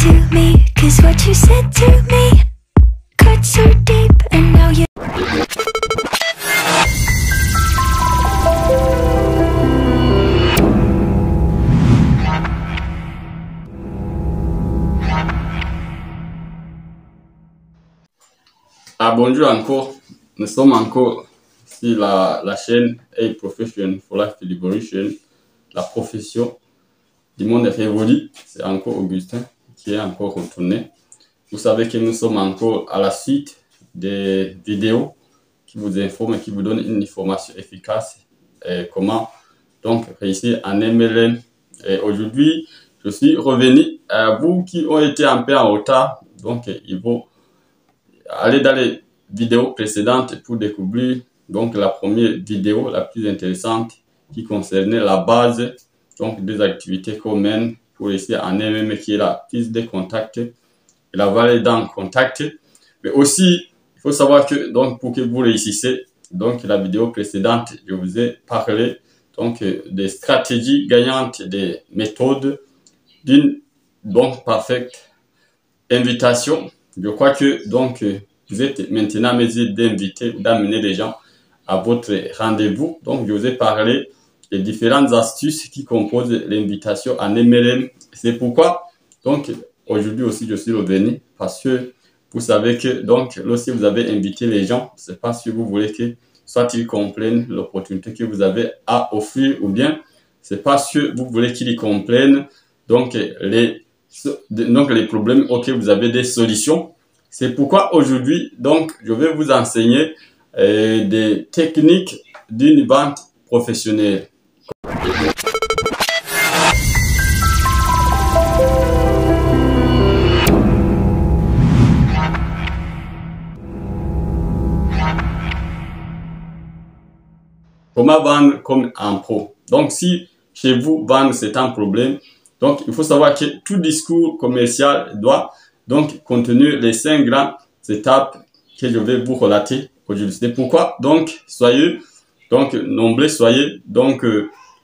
to me, 'cause what you said to me cut so deep, and now you. Bonjour encore, nous sommes encore sur la chaîne A Profession for Life Liberation, la profession du monde révolu. C'est encore Augustin qui est encore retourné. Vous savez que nous sommes encore à la suite des vidéos qui vous informent et qui vous donnent une information efficace et comment donc réussir en MLM. Et aujourd'hui, je suis revenu à vous qui ont été un peu en retard, donc il faut aller dans les vidéos précédentes pour découvrir donc la première vidéo la plus intéressante qui concernait la base donc des activités qu'on mène pour réussir en MM, qui est la prise de contact et la validation contact. Mais aussi, il faut savoir que donc pour que vous réussissez, donc la vidéo précédente, je vous ai parlé donc des stratégies gagnantes, des méthodes d'une donc parfaite invitation. Je crois que donc vous êtes maintenant à mesure d'inviter ou d'amener les gens à votre rendez-vous. Donc je vous ai parlé des différentes astuces qui composent l'invitation en MLM. C'est pourquoi donc aujourd'hui aussi je suis revenu, parce que vous savez que donc lorsque vous avez invité les gens, c'est pas si vous voulez que soit ils comprennent l'opportunité que vous avez à offrir, ou bien c'est parce que vous voulez qu'ils comprennent donc les problèmes auxquels vous avez des solutions. C'est pourquoi aujourd'hui, donc, je vais vous enseigner des techniques d'une vente professionnelle. Comment vendre comme un pro? Donc, si chez vous, vendre c'est un problème, donc il faut savoir que tout discours commercial doit donc contenir les 5 grandes étapes que je vais vous relater aujourd'hui. C'est pourquoi donc soyez donc nombreux, soyez donc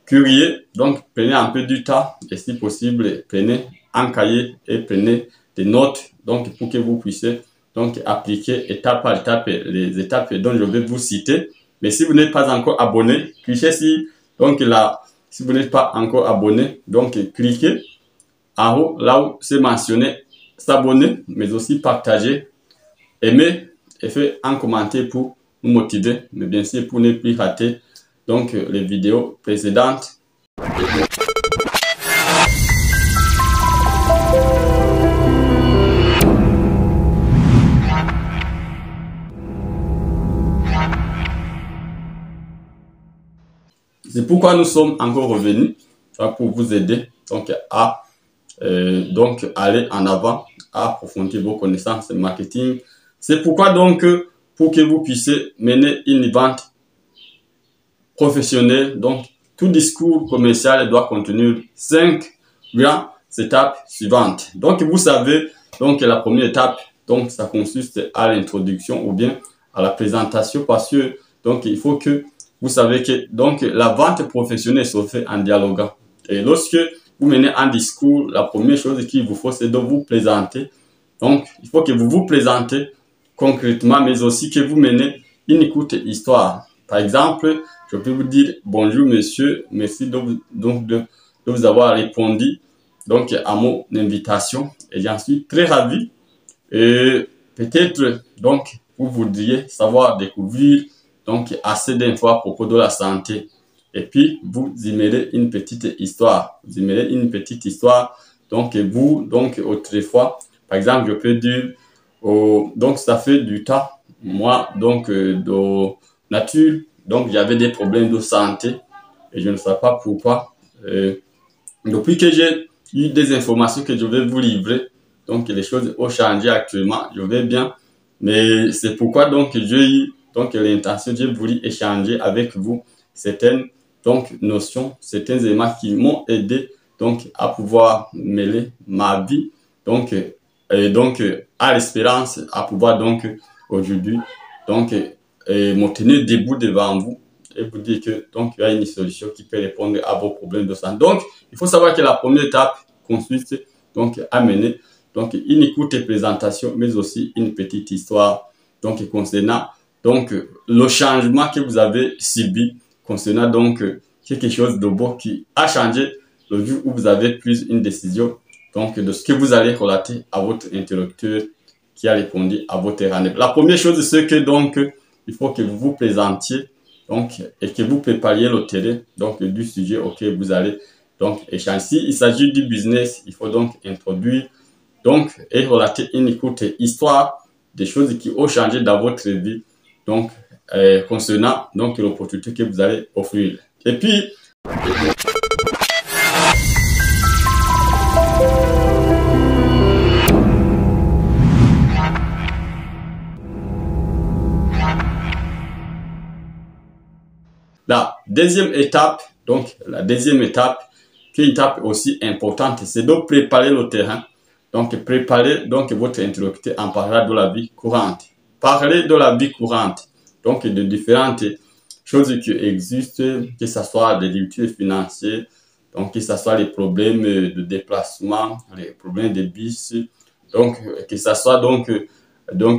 curieux, donc prenez un peu du temps et si possible prenez un cahier et prenez des notes donc pour que vous puissiez donc appliquer étape par étape les étapes dont je vais vous citer. Mais si vous n'êtes pas encore abonné, cliquez ici donc là. Si vous n'êtes pas encore abonné, donc cliquez en haut là où c'est mentionné s'abonner, mais aussi partager, aimer et faire un commentaire pour nous motiver, mais bien sûr pour ne plus rater donc les vidéos précédentes. C'est pourquoi nous sommes encore revenus pour vous aider donc à aller en avant, à approfondir vos connaissances marketing. C'est pourquoi donc pour que vous puissiez mener une vente professionnelle, donc tout discours commercial doit contenir 5 grandes étapes suivantes. Donc vous savez donc la première étape, donc ça consiste à l'introduction ou bien à la présentation, parce que donc il faut que vous savez que donc la vente professionnelle se fait en dialoguant. Et lorsque vous menez un discours, la première chose qu'il vous faut, c'est de vous présenter. Donc, il faut que vous vous présentez concrètement, mais aussi que vous menez une courte histoire. Par exemple, je peux vous dire « Bonjour monsieur, merci de vous avoir répondu donc, à mon invitation et j'en suis très ravi. Et peut-être, donc, vous voudriez savoir découvrir donc, assez d'infos à propos de la santé. » Et puis, vous y mettez une petite histoire. Vous y mettez une petite histoire. Donc, vous, donc, autrefois, par exemple, je peux dire, donc, ça fait du temps, moi, donc, de nature, donc, j'avais des problèmes de santé et je ne sais pas pourquoi. Depuis que j'ai eu des informations que je vais vous livrer, donc, les choses ont changé actuellement, je vais bien. Mais c'est pourquoi, donc, j'ai eu donc l'intention, j'ai voulu échanger avec vous certaines donc notions, certains éléments qui m'ont aidé donc à pouvoir mêler ma vie donc à l'espérance, à pouvoir donc aujourd'hui donc me tenir debout devant vous et vous dire que donc il y a une solution qui peut répondre à vos problèmes de santé. Donc il faut savoir que la première étape consiste donc à mener donc une courte présentation, mais aussi une petite histoire, donc concernant donc le changement que vous avez subi, concernant donc quelque chose de beau qui a changé le jour où vous avez pris une décision, donc de ce que vous allez relater à votre interlocuteur qui a répondu à votre rendez-vous. La première chose, c'est que donc il faut que vous vous présentiez donc et que vous prépariez le terrain donc du sujet auquel vous allez donc échanger. S'il s'agit du business, il faut donc introduire donc et relater une courte histoire des choses qui ont changé dans votre vie, donc concernant donc l'opportunité que vous allez offrir. Et puis la deuxième étape, donc la deuxième étape, qui est une étape aussi importante, c'est de préparer le terrain. Donc préparer donc votre interlocuteur en parlant de la vie courante. Parler de la vie courante, donc de différentes choses qui existent, que ce soit des difficultés financières, donc que ce soit les problèmes de déplacement, les problèmes de bus, donc que ce soit donc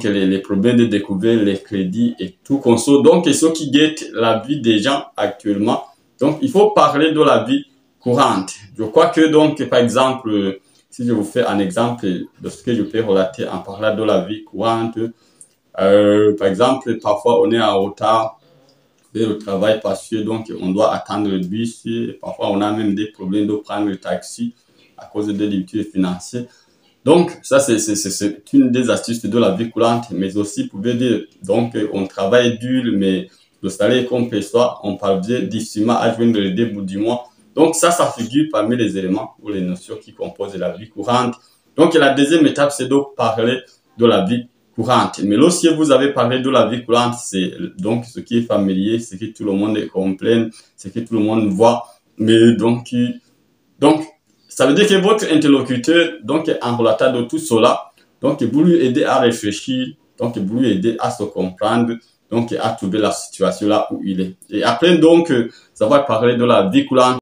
les problèmes de découvrir les crédits et tout conso. Donc ce qui guette la vie des gens actuellement. Donc il faut parler de la vie courante. Je crois que donc par exemple, si je vous fais un exemple de ce que je peux relater en parlant de la vie courante, par exemple, parfois on est en retard vers le travail parce que donc on doit attendre le bus. Parfois on a même des problèmes de prendre le taxi à cause des difficultés financières. Donc ça c'est une des astuces de la vie courante, mais aussi vous pouvez dire donc on travaille dur mais le salaire qu'on perçoit, on parvient difficilement à joindre le début du mois. Donc ça figure parmi les éléments ou les notions qui composent la vie courante. Donc la deuxième étape, c'est de parler de la vie courante. Mais lorsque vous avez parlé de la vie courante, c'est donc ce qui est familier, ce que tout le monde comprenne, ce que tout le monde voit. Mais donc ça veut dire que votre interlocuteur, donc en relatant de tout cela, donc vous lui aidez à réfléchir, donc vous lui aidez à se comprendre, donc à trouver la situation là où il est. Et après donc, ça va parler de la vie courante.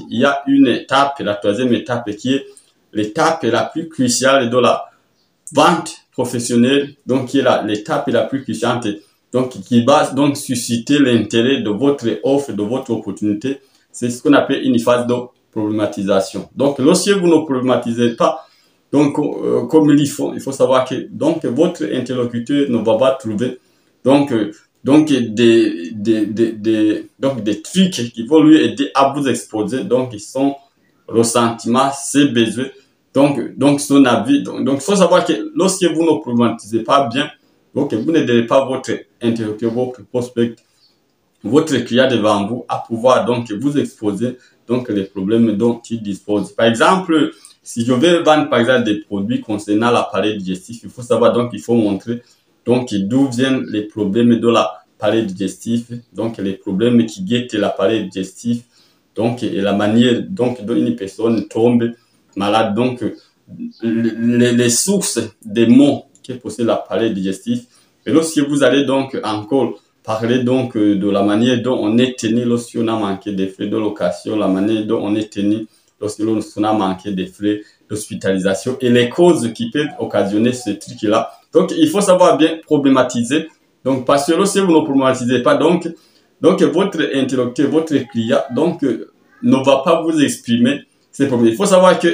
Il y a une étape, la troisième étape qui est l'étape la plus cruciale de la vente professionnelle, donc qui est l'étape la plus cruciale, donc qui va donc susciter l'intérêt de votre offre, de votre opportunité. C'est ce qu'on appelle une phase de problématisation. Donc lorsque vous ne problématisez pas, donc comme il faut savoir que donc votre interlocuteur ne va pas trouver donc des trucs qui vont lui aider à vous exposer donc son ressentiment, ses besoins, donc son avis. Donc il faut savoir que lorsque vous ne problématisez pas bien, donc vous n'aidez pas votre interlocuteur, votre prospect, votre client devant vous à pouvoir donc vous exposer donc les problèmes dont il dispose. Par exemple, si je vais vendre par exemple des produits concernant l'appareil digestif, il faut savoir donc il faut montrer donc d'où viennent les problèmes de l'appareil digestif, donc les problèmes qui guettent l'appareil digestif, donc et la manière donc dont une personne tombe malade, donc les sources des maux qui possèdent l'appareil digestif. Et lorsque vous allez donc encore parler donc de la manière dont on est tenu lorsqu'on a manqué des frais de location, la manière dont on est tenu lorsqu'on a manqué des frais d'hospitalisation et les causes qui peuvent occasionner ce truc-là. Donc, il faut savoir bien problématiser. Donc, parce que lorsque vous ne problématisez pas, donc votre interlocuteur, votre client, donc, ne va pas vous exprimer ces problèmes. Il faut savoir que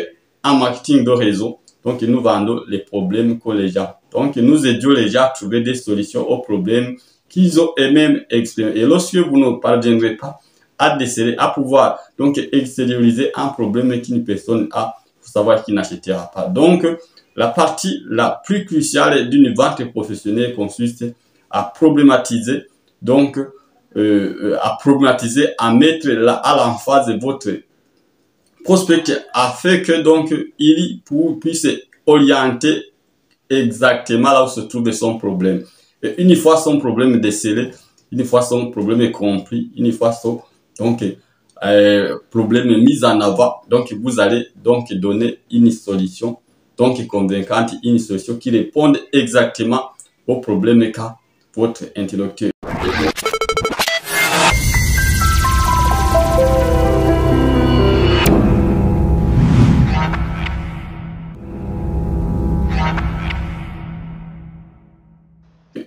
en marketing de réseau, donc, nous vendons les problèmes que les gens. Donc, nous aidons les gens à trouver des solutions aux problèmes qu'ils ont eux-mêmes exprimés. Et lorsque vous ne parviendrez pas à déceler, à pouvoir donc extérioriser un problème qu'une personne a, il faut savoir qu'il n'achètera pas. Donc, la partie la plus cruciale d'une vente professionnelle consiste à problématiser, donc à mettre à l'emphase votre prospect afin que donc il puisse orienter exactement là où se trouve son problème. Et une fois son problème décelé, une fois son problème compris, une fois son problème mis en avant, donc vous allez donc donner une solution donc convaincante, une solution qui réponde exactement au problème qu'a votre interlocuteur.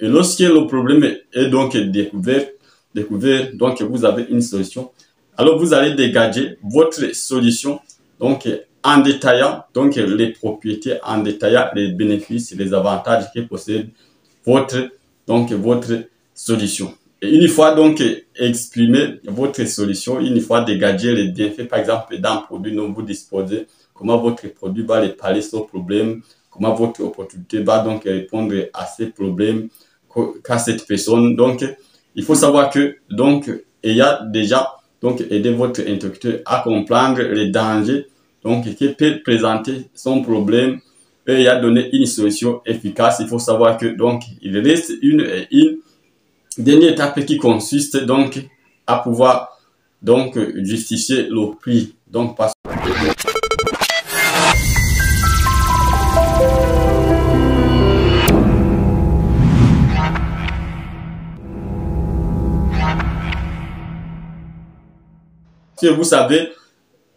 Et lorsque le problème est donc découvert, donc vous avez une solution, alors vous allez dégager votre solution donc en détaillant donc les propriétés, en détaillant les bénéfices, les avantages que possède votre solution. Et une fois donc exprimé votre solution, une fois dégagé les bienfaits, par exemple d'un produit dont vous disposez, comment votre produit va réparer ce problème, comment votre opportunité va donc répondre à ces problèmes qu'a cette personne. Donc, il faut savoir que donc il y a déjà donc aider votre interlocuteur à comprendre les dangers donc qui peut présenter son problème et il y a donné une solution efficace. Il faut savoir que donc il reste une dernière étape qui consiste donc à pouvoir donc justifier le prix. Donc parce que vous savez,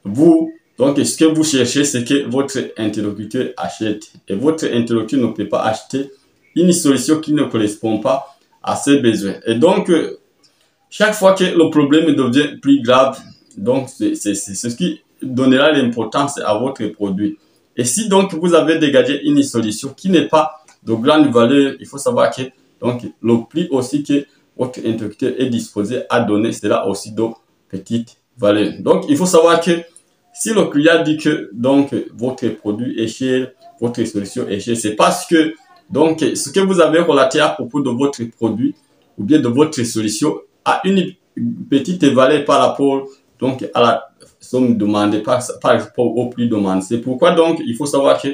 donc ce que vous cherchez, c'est que votre interlocuteur achète. Et votre interlocuteur ne peut pas acheter une solution qui ne correspond pas à ses besoins. Et donc, chaque fois que le problème devient plus grave, donc c'est ce qui donnera l'importance à votre produit. Et si donc vous avez dégagé une solution qui n'est pas de grande valeur, il faut savoir que donc le prix aussi que votre interlocuteur est disposé à donner sera aussi de petite valeur. Donc, il faut savoir que si le client dit que donc votre produit est cher, votre solution est chère, c'est parce que donc ce que vous avez relaté à propos de votre produit ou bien de votre solution a une petite valeur par rapport donc à la somme demandée, par rapport au prix demandé. C'est pourquoi donc il faut savoir que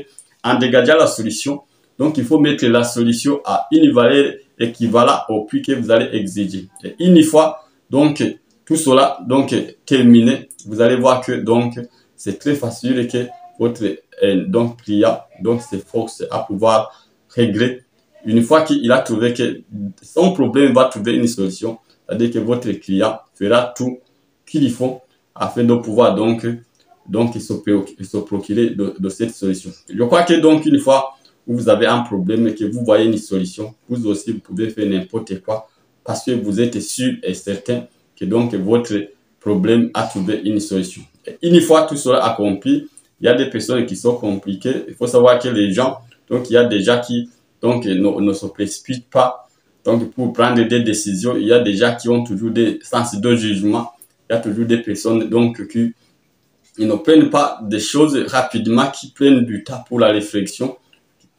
en dégageant la solution, donc il faut mettre la solution à une valeur équivalente au prix que vous allez exiger. Et une fois donc tout cela donc terminé, vous allez voir que donc c'est très facile que votre donc client donc s'efforce à pouvoir régler. Une fois qu'il a trouvé que son problème va trouver une solution, c'est-à-dire que votre client fera tout qu'il faut afin de pouvoir donc se procurer de cette solution. Je crois que donc une fois où vous avez un problème et que vous voyez une solution, vous aussi vous pouvez faire n'importe quoi parce que vous êtes sûr et certain que donc votre problème a trouvé une solution. Et une fois tout cela accompli, il y a des personnes qui sont compliquées. Il faut savoir que les gens, donc il y a des gens qui donc ne se précipitent pas donc pour prendre des décisions. Il y a des gens qui ont toujours des sens de jugement. Il y a toujours des personnes donc qui ne prennent pas des choses rapidement, qui prennent du temps pour la réflexion.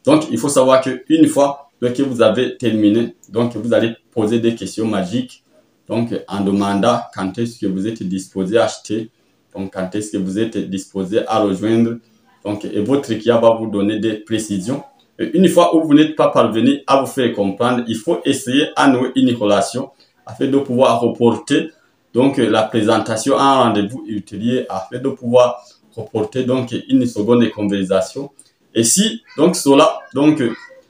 Donc il faut savoir que une fois que vous avez terminé, donc vous allez poser des questions magiques. Donc, en demandant quand est-ce que vous êtes disposé à acheter, donc quand est-ce que vous êtes disposé à rejoindre, donc, et votre client va vous donner des précisions. Et une fois où vous n'êtes pas parvenu à vous faire comprendre, il faut essayer à nouer une relation afin de pouvoir reporter donc la présentation à un rendez-vous ultérieur afin de pouvoir reporter donc une seconde conversation. Et si donc cela donc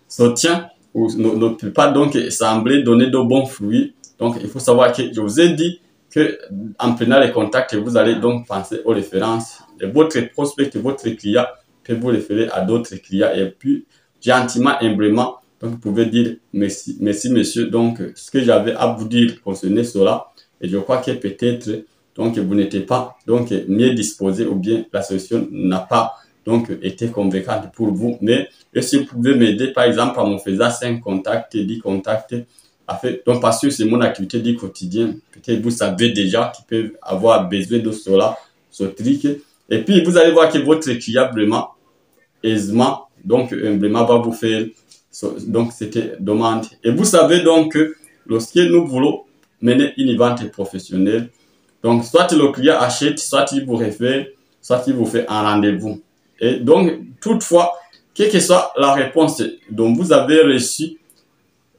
se tient ou ne peut pas donc sembler donner de bons fruits, donc, il faut savoir que je vous ai dit que en prenant les contacts, vous allez donc penser aux références. Et votre prospect, votre client peut vous référer à d'autres clients. Et puis, gentiment, humblement, donc vous pouvez dire merci, merci monsieur. Donc, ce que j'avais à vous dire concernant cela, et je crois que peut-être donc vous n'étiez pas donc mieux disposé ou bien la solution n'a pas donc été convaincante pour vous. Mais si vous pouvez m'aider, par exemple, en me faisant 5 contacts, 10 contacts. Donc, parce que c'est mon activité du quotidien, peut-être vous savez déjà qu'ils peuvent avoir besoin de cela, ce truc. Et puis, vous allez voir que votre client vraiment aisément, donc humblement va vous faire donc cette demande. Et vous savez donc que lorsque nous voulons mener une vente professionnelle, donc soit le client achète, soit il vous réfère, soit il vous fait un rendez-vous. Et donc, toutefois, quelle que soit la réponse dont vous avez reçu,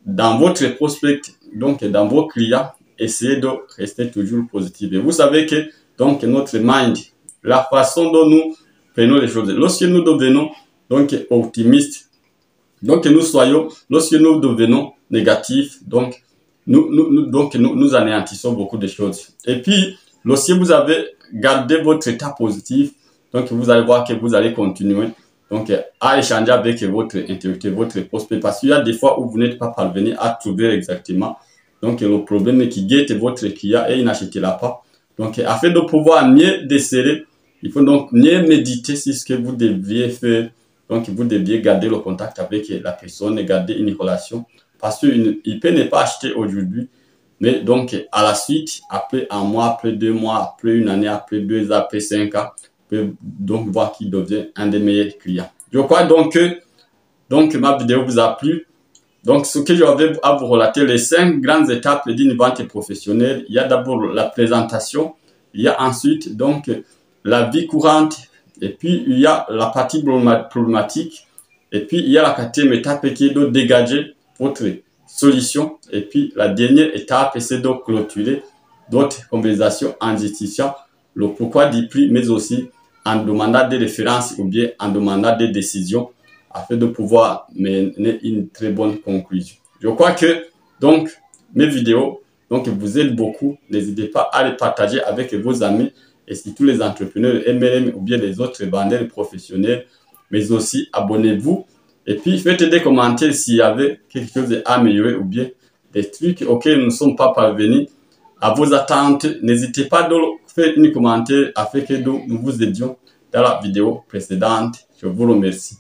dans votre prospect, donc dans vos clients, essayez de rester toujours positif. Et vous savez que donc notre mind, la façon dont nous prenons les choses, lorsque nous devenons donc optimistes. Donc nous soyons, lorsque nous devenons négatifs, donc nous anéantissons beaucoup de choses. Et puis, lorsque vous avez gardé votre état positif, donc vous allez voir que vous allez continuer donc à échanger avec votre interlocuteur, votre prospect, parce qu'il y a des fois où vous n'êtes pas parvenu à trouver exactement donc le problème qui guette votre client et il n'achètera pas. Donc afin de pouvoir mieux déceler, il faut donc mieux méditer sur ce que vous deviez faire. Donc vous deviez garder le contact avec la personne et garder une relation, parce qu'il peut ne pas acheter aujourd'hui, mais donc à la suite, après un mois, après 2 mois, après une année, après 2 ans, après 5 ans, peut donc voir qu'il devient un des meilleurs clients. Je crois donc que ma vidéo vous a plu. Donc ce que j'avais à vous relater, les 5 grandes étapes d'une vente professionnelle. Il y a d'abord la présentation, il y a ensuite donc la vie courante, et puis il y a la partie problématique, et puis il y a la 4e étape qui est de dégager votre solution, et puis la dernière étape c'est de clôturer votre conversation en justifiant le pourquoi du prix, mais aussi en demandant des références ou bien en demandant des décisions afin de pouvoir mener une très bonne conclusion. Je crois que donc mes vidéos donc vous aident beaucoup. N'hésitez pas à les partager avec vos amis et surtout les entrepreneurs MLM ou bien les autres vendeurs professionnels, mais aussi abonnez-vous et puis faites des commentaires s'il y avait quelque chose à améliorer ou bien des trucs auxquels nous ne sommes pas parvenus à vos attentes. N'hésitez pas à faire un commentaire afin que nous vous aidions dans la vidéo précédente. Je vous remercie.